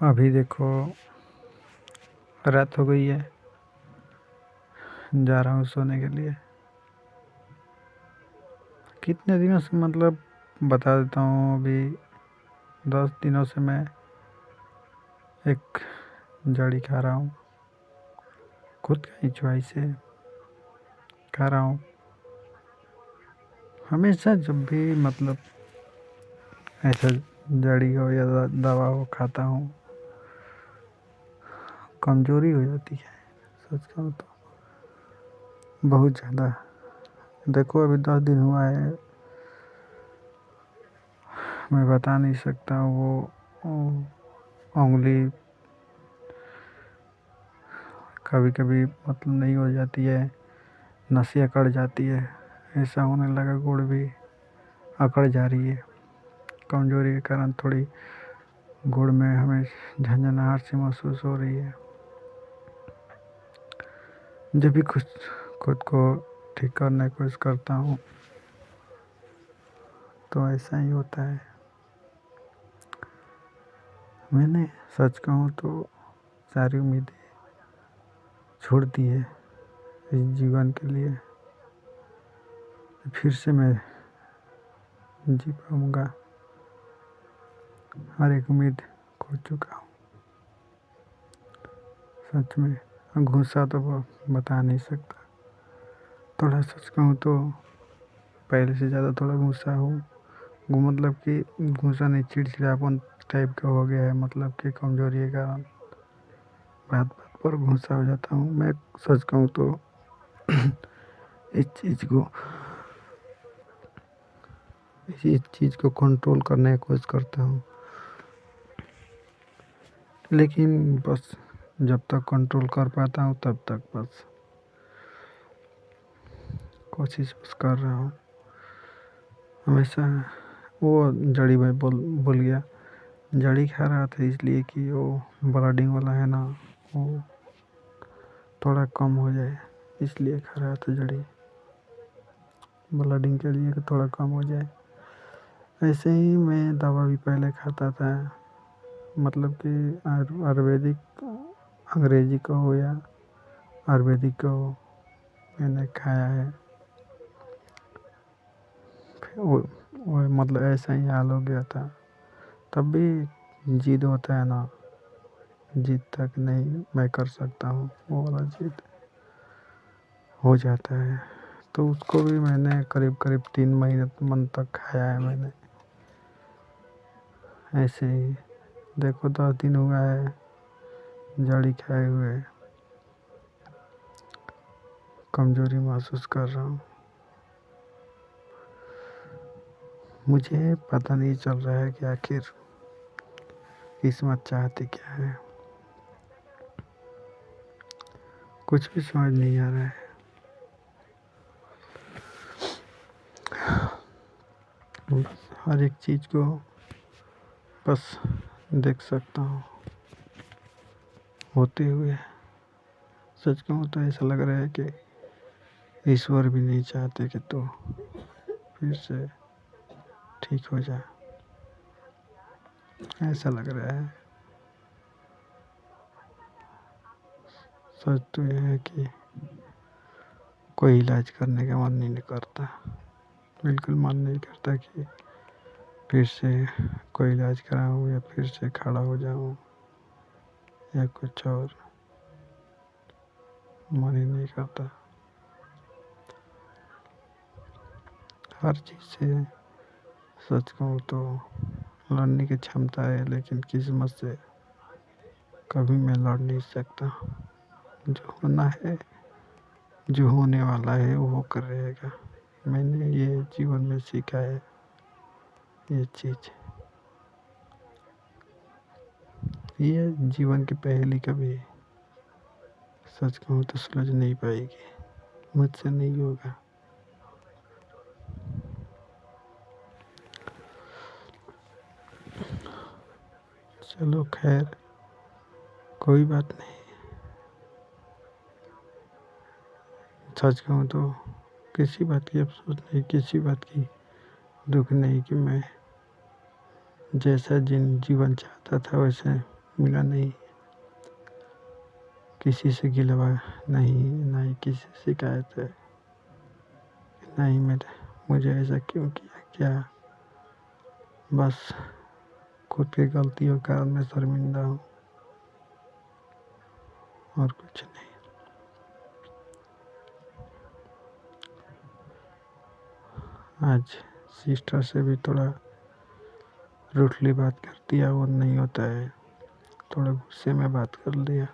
अभी देखो रात हो गई है। जा रहा हूँ सोने के लिए। कितने दिनों से मतलब बता देता हूँ। अभी 10 दिनों से मैं एक जड़ी खा रहा हूँ। खुद का ही चॉइस है, खा रहा हूँ। हमेशा जब भी मतलब ऐसा जड़ी हो या दवा हो खाता हूँ, कमज़ोरी हो जाती है। सच कहूँ तो बहुत ज़्यादा। देखो अभी 10 दिन हुआ है। मैं बता नहीं सकता। वो उंगली कभी कभी मतलब नहीं हो जाती है, नसें अकड़ जाती है। ऐसा होने लगा, गुड़ भी अकड़ जा रही है। कमज़ोरी के कारण थोड़ी गुड़ में हमें झंझनाहट सी महसूस हो रही है। जब भी कुछ खुद को ठीक करने की कोशिश करता हूँ तो ऐसा ही होता है। मैंने सच कहूँ तो सारी उम्मीदें छोड़ दी है इस जीवन के लिए। फिर से मैं जी पाऊँगा, हर एक उम्मीद खो चुका हूँ। सच में गुस्सा तो बता नहीं सकता। थोड़ा सच कहूँ तो पहले से ज़्यादा थोड़ा गुस्सा हूँ। वो मतलब कि गुस्सा नहीं, चिड़चिड़ापन टाइप का हो गया है। मतलब कि कमज़ोरी के कारण बात बात पर गुस्सा हो जाता हूँ। मैं सच कहूँ तो इस चीज़ को कंट्रोल करने की कोशिश करता हूँ, लेकिन बस जब तक कंट्रोल कर पाता हूँ तब तक बस कोशिश बस कर रहा हूँ हमेशा। वो जड़ी भाई बोल गया। जड़ी खा रहा था इसलिए कि वो ब्लडिंग वाला है ना, वो थोड़ा कम हो जाए इसलिए खा रहा था जड़ी। ब्लडिंग के लिए कि थोड़ा कम हो जाए। ऐसे ही मैं दवा भी पहले खाता था। मतलब कि आयुर्वेदिक, अंग्रेजी का हो या आयुर्वेदिक का हो, मैंने खाया है। फिर वो मतलब ऐसा ही हाल हो गया था। तब भी जिद होता है ना, जिद तक नहीं मैं कर सकता हूँ, वो वाला जिद हो जाता है। तो उसको भी मैंने करीब करीब 3 महीने तक खाया है मैंने। ऐसे ही देखो 10 दिन हुआ है जड़ी खाए हुए। कमज़ोरी महसूस कर रहा हूँ। मुझे पता नहीं चल रहा है कि आखिर किस्मत चाहती क्या है। कुछ भी समझ नहीं आ रहा है। बस हर एक चीज़ को बस देख सकता हूँ होते हुए। सच कहूँ तो ऐसा लग रहा है कि ईश्वर भी नहीं चाहते कि तो फिर से ठीक हो जाए। ऐसा लग रहा है। सच तो यह है कि कोई इलाज करने का मन नहीं करता। बिल्कुल मन नहीं करता कि फिर से कोई इलाज कराऊँ या फिर से खड़ा हो जाऊँ या कुछ और। मन ही नहीं करता। हर चीज़ से सच कहूँ तो लड़ने की क्षमता है, लेकिन किस्मत से कभी मैं लड़ नहीं सकता। जो होना है, जो होने वाला है वो होकर रहेगा। मैंने ये जीवन में सीखा है ये चीज़। ये जीवन की पहेली कभी सच कहूँ तो सुलझ नहीं पाएगी, मुझसे नहीं होगा। चलो खैर, कोई बात नहीं। सच कहूँ तो किसी बात की अफसोस नहीं, किसी बात की दुख नहीं कि मैं जैसा जीवन चाहता था वैसे मिला नहीं, किसी से गिलवा नहीं, ना ही किसी से शिकायत है, नहीं मुझे ऐसा क्यों किया, क्या बस खुद की गलतियों के कारण मैं शर्मिंदा हूँ और कुछ नहीं। आज सिस्टर से भी थोड़ा रूठली बात कर दिया, वो नहीं होता है, थोड़ा गुस्से में बात कर लिया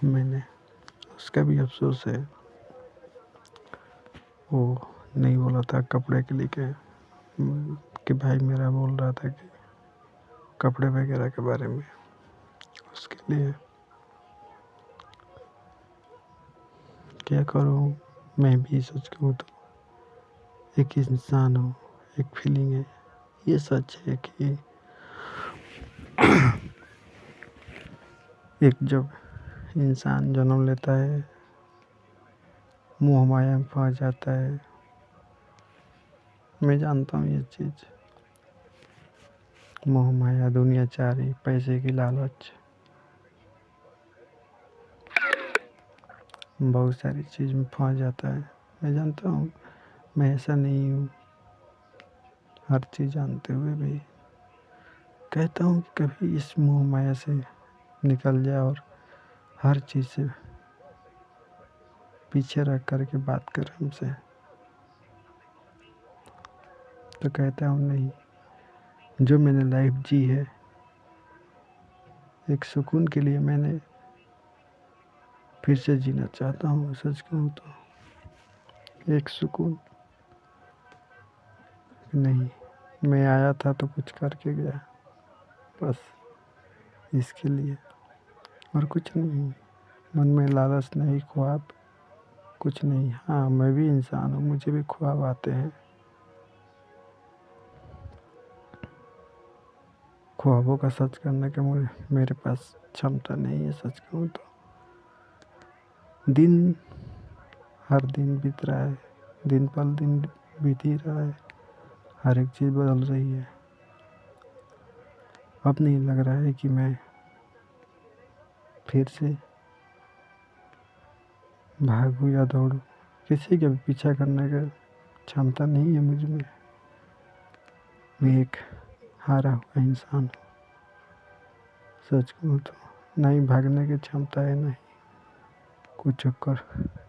मैंने, उसका भी अफसोस है। वो नहीं बोला था कपड़े के लिए कि भाई मेरा बोल रहा था कि कपड़े वगैरह के बारे में, उसके लिए क्या करूँ। मैं भी सच कहूँ तो एक इंसान हूँ, एक फीलिंग है, ये सच है कि एक जब इंसान जन्म लेता है, मोह माया में फंस जाता है। मैं जानता हूँ ये चीज़, मोह माया, दुनियाचारी, पैसे की लालच, बहुत सारी चीज़ में फंस जाता है। मैं जानता हूँ, मैं ऐसा नहीं हूँ, हर चीज़ जानते हुए भी कहता हूँ कि कभी इस मोह माया से निकल जाए और हर चीज़ से पीछे रख कर के बात कर हमसे, तो कहता हूँ नहीं, जो मैंने लाइफ जी है एक सुकून के लिए मैंने फिर से जीना चाहता हूँ। सच कहूँ तो एक सुकून नहीं, मैं आया था तो कुछ करके गया, बस इसके लिए और कुछ नहीं। मन में लालच नहीं, ख्वाब कुछ नहीं। हाँ, मैं भी इंसान हूँ, मुझे भी ख्वाब आते हैं, ख्वाबों का सच करने के मेरे पास क्षमता नहीं है। सच कहूँ तो दिन हर दिन बीत रहा है, दिन पल दिन बीत ही रहा है, हर एक चीज़ बदल रही है। अब नहीं लग रहा है कि मैं फिर से भागूं या दौड़ूं, किसी के भी पीछा करने का क्षमता नहीं है मुझ में। मैं एक हारा हुआ इंसान हूँ। सच कहूँ तो नहीं भागने की क्षमता है, नहीं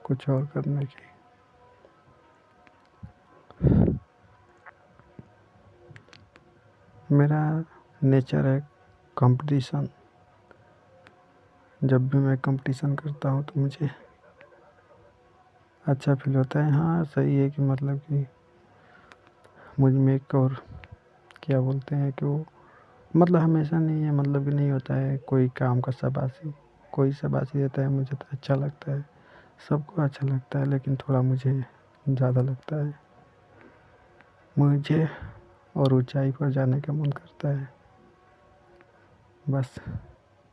कुछ और करने की। मेरा नेचर है कंपटीशन। जब भी मैं कंपटीशन करता हूँ तो मुझे अच्छा फील होता है। हाँ सही है कि मतलब कि मुझ में एक और क्या बोलते हैं कि वो मतलब हमेशा नहीं है, मतलब कि नहीं होता है कोई काम का शाबाशी, कोई शाबाशी देता है मुझे तो अच्छा लगता है, सबको अच्छा लगता है, लेकिन थोड़ा मुझे ज़्यादा लगता है। मुझे और ऊंचाई पर जाने का मन करता है। बस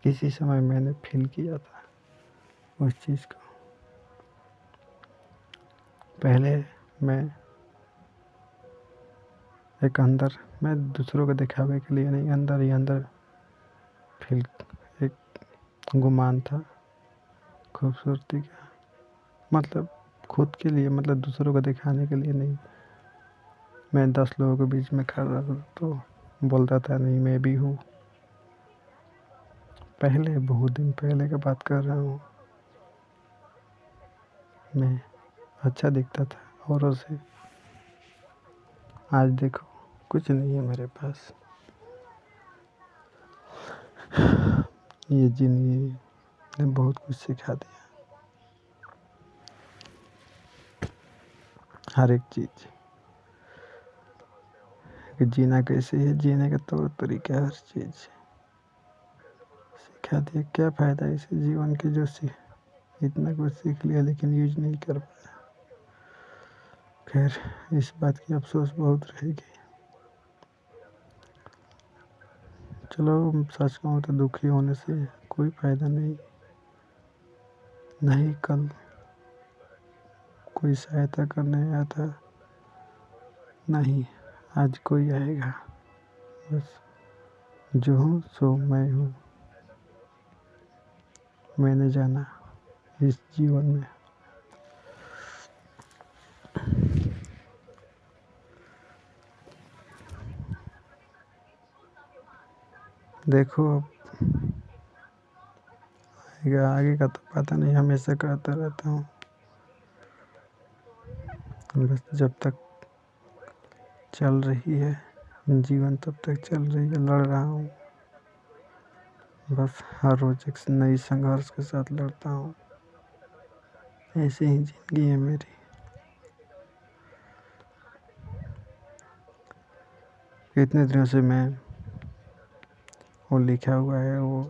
किसी समय मैंने फील किया था उस चीज़ को। पहले मैं एक अंदर, मैं दूसरों को दिखावे के लिए नहीं, अंदर ही अंदर फील, एक गुमान था खूबसूरती का, मतलब खुद के लिए, मतलब दूसरों को दिखाने के लिए नहीं। मैं 10 लोगों के बीच में खड़ा रहता तो बोलता था नहीं मैं भी हूँ। पहले बहुत दिन पहले की बात कर रहा हूँ, मैं अच्छा दिखता था औरों से। आज देखो कुछ नहीं है मेरे पास। ये ज़िंदगी ने बहुत कुछ सिखा दिया, हर एक चीज़ कि जीना कैसे है, जीने का तौर तरीका, हर चीज़ सिखा दिया। क्या फ़ायदा इस जीवन के जो इतना कुछ सीख लिया लेकिन यूज नहीं कर पाया। खैर इस बात की अफसोस बहुत रहेगी। चलो सच कहूँ तो दुखी होने से कोई फ़ायदा नहीं, नहीं कल कोई सहायता करने आया था, नहीं आज कोई आएगा। बस जो हूँ सो मैं हूँ, मैंने जाना इस जीवन में। देखो अब आगे का तो पता नहीं, हमेशा कहता रहता हूँ, बस जब तक चल रही है जीवन तब तक चल रही है, लड़ रहा हूँ, बस हर रोज़ एक नई संघर्ष के साथ लड़ता हूँ। ऐसे ही ज़िंदगी है मेरी। कितने दिनों से मैं वो लिखा हुआ है वो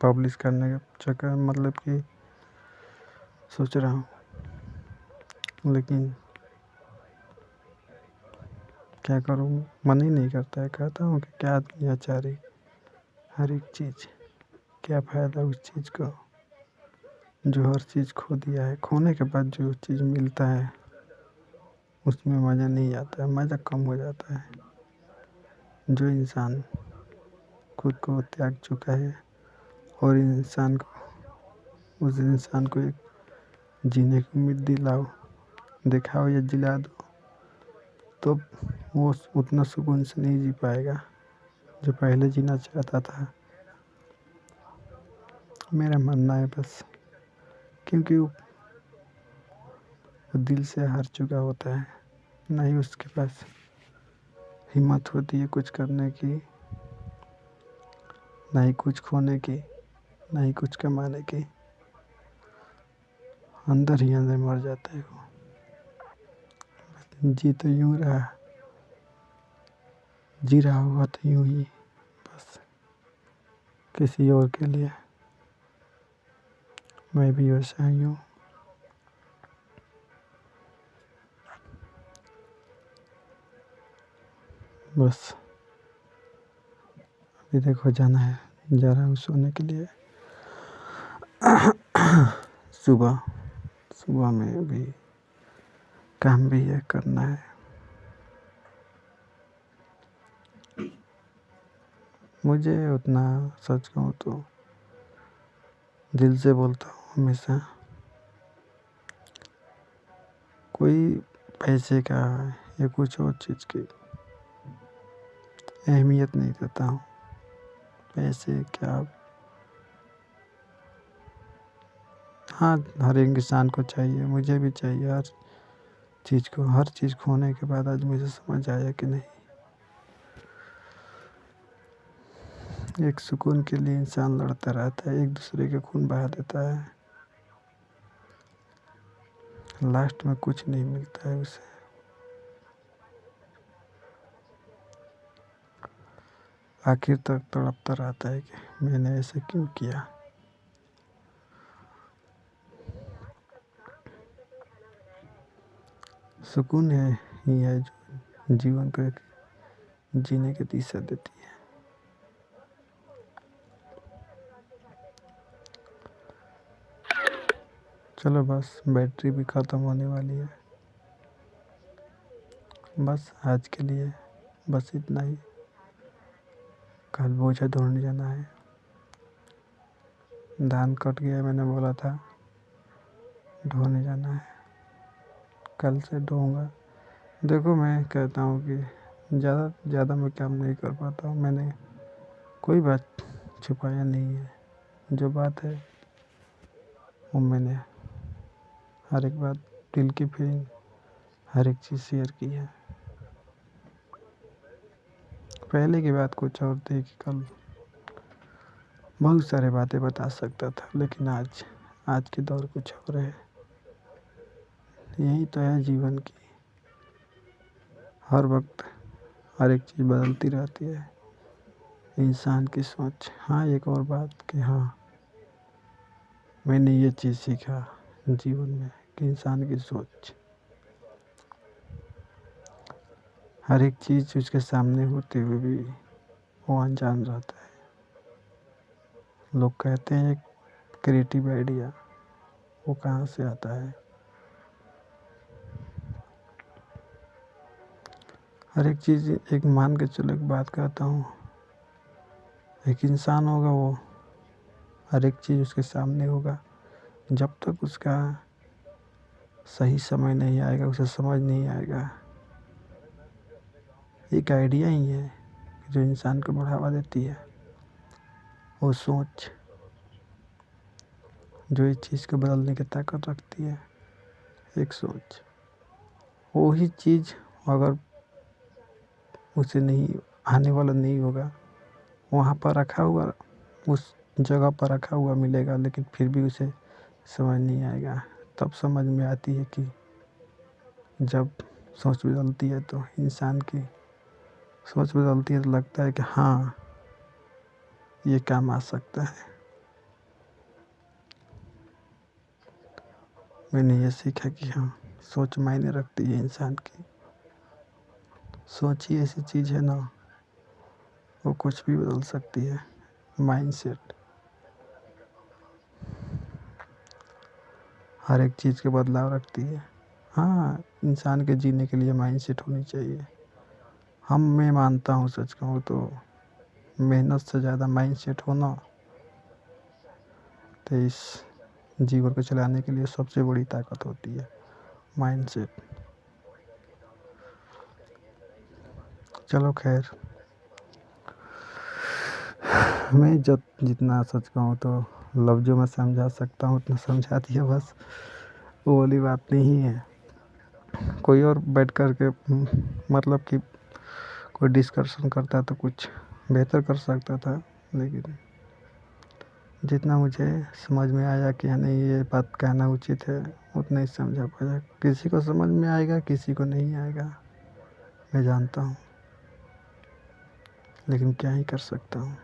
पब्लिश करने का चक्कर, मतलब कि सोच रहा हूँ, लेकिन क्या करूँ, मन ही नहीं करता है। कहता हूँ कि क्या दुनिया चाह रही, हर एक चीज़, क्या फ़ायदा उस चीज़ को जो हर चीज़ खो दिया है। खोने के बाद जो चीज़ मिलता है उसमें मज़ा नहीं आता है, मज़ा कम हो जाता है। जो इंसान खुद को त्याग चुका है और इंसान को, उस इंसान को एक जीने की उम्मीद दिलाओ, दिखाओ या जिला दो, तो वो उतना सुकून से नहीं जी पाएगा जो पहले जीना चाहता था। मेरा मानना है बस, क्योंकि वो दिल से हार चुका होता है, ना ही उसके पास हिम्मत होती है कुछ करने की, ना ही कुछ खोने की, ना ही कुछ कमाने की। अंदर ही अंदर मर जाता है वो। जी तो यूं रहा, जी रहा होगा तो यूं ही, बस किसी और के लिए। मैं भी वैसा ही हूँ। बस अभी देखो जाना है, जा रहा हूँ सोने के लिए। सुबह सुबह में भी काम भी है, करना है। मुझे उतना, सच कहूँ तो दिल से बोलता हूँ हमेशा, कोई पैसे का या कुछ और चीज़ की अहमियत नहीं देता हूँ। पैसे क्या, हाँ हर एक इंसान को चाहिए, मुझे भी चाहिए हर चीज़ को। हर चीज़ खोने के बाद आज मुझे समझ आया कि नहीं, एक सुकून के लिए इंसान लड़ता रहता है, एक दूसरे के खून बहा देता है, लास्ट में कुछ नहीं मिलता है उसे। आखिर तक तड़पता रहता है कि मैंने ऐसा क्यों किया। सुकून है ही है जो जीवन को एक जीने की दिशा देती है। चलो बस बैटरी भी ख़त्म होने वाली है। बस आज के लिए बस इतना ही। कल बोझा ढोने जाना है, धान कट गया, मैंने बोला था ढोने जाना है, कल से ढोऊँगा। देखो मैं कहता हूँ कि ज़्यादा मैं काम नहीं कर पाता हूँ। मैंने कोई बात छुपाया नहीं है, जो बात है वो मैंने हर एक बात, दिल की फीलिंग, हर एक चीज़ शेयर की है। पहले की बात कुछ और थी कि कल बहुत सारी बातें बता सकता था, लेकिन आज के दौर कुछ और है। यही तो है जीवन की, हर वक्त हर एक चीज़ बदलती रहती है। इंसान की सोच, हाँ एक और बात कि हाँ मैंने ये चीज़ सीखा जीवन में कि इंसान की सोच, हर एक चीज़ उसके सामने होते हुए भी वो अनजान रहता है। लोग कहते हैं क्रिएटिव आइडिया, वो कहाँ से आता है। हर एक चीज़, एक मान के चलो एक बात कहता हूँ, एक इंसान होगा, वो हर एक चीज़ उसके सामने होगा, जब तक उसका सही समय नहीं आएगा उसे समझ नहीं आएगा। एक आइडिया ही है जो इंसान को बढ़ावा देती है, वो सोच जो इस चीज़ को बदलने की ताकत रखती है। एक सोच, वो ही चीज़ अगर उसे नहीं आने वाला नहीं होगा, वहाँ पर रखा हुआ, उस जगह पर रखा हुआ मिलेगा, लेकिन फिर भी उसे समझ नहीं आएगा। तब समझ में आती है कि जब सोच बदलती है तो इंसान की सोच बदलती है, तो लगता है कि हाँ, ये काम आ सकता है। मैंने ये सीखा कि हाँ, सोच मायने रखती है इंसान की। सोच ही ऐसी चीज़ है ना, वो कुछ भी बदल सकती है। माइंडसेट हर एक चीज़ के बदलाव रखती है। हाँ, इंसान के जीने के लिए माइंडसेट होनी चाहिए। मैं मानता हूँ, सच कहूँ तो मेहनत से ज़्यादा माइंडसेट होना तो इस जीवन को चलाने के लिए सबसे बड़ी ताकत होती है, माइंडसेट। चलो खैर, मैं जब जितना सच कहूँ तो लफ्ज़ों में समझा सकता हूँ उतना समझा दिया, बस वो वाली बात नहीं है। कोई और बैठ कर के मतलब कि कोई डिस्कशन करता तो कुछ बेहतर कर सकता था, लेकिन जितना मुझे समझ में आया कि नहीं ये बात कहना उचित है, उतना ही समझा पाया। किसी को समझ में आएगा, किसी को नहीं आएगा, मैं जानता हूँ, लेकिन क्या ही कर सकता हूँ,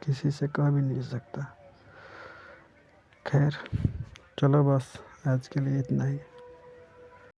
किसी से कह भी नहीं सकता। खैर, चलो बस आज के लिए इतना ही।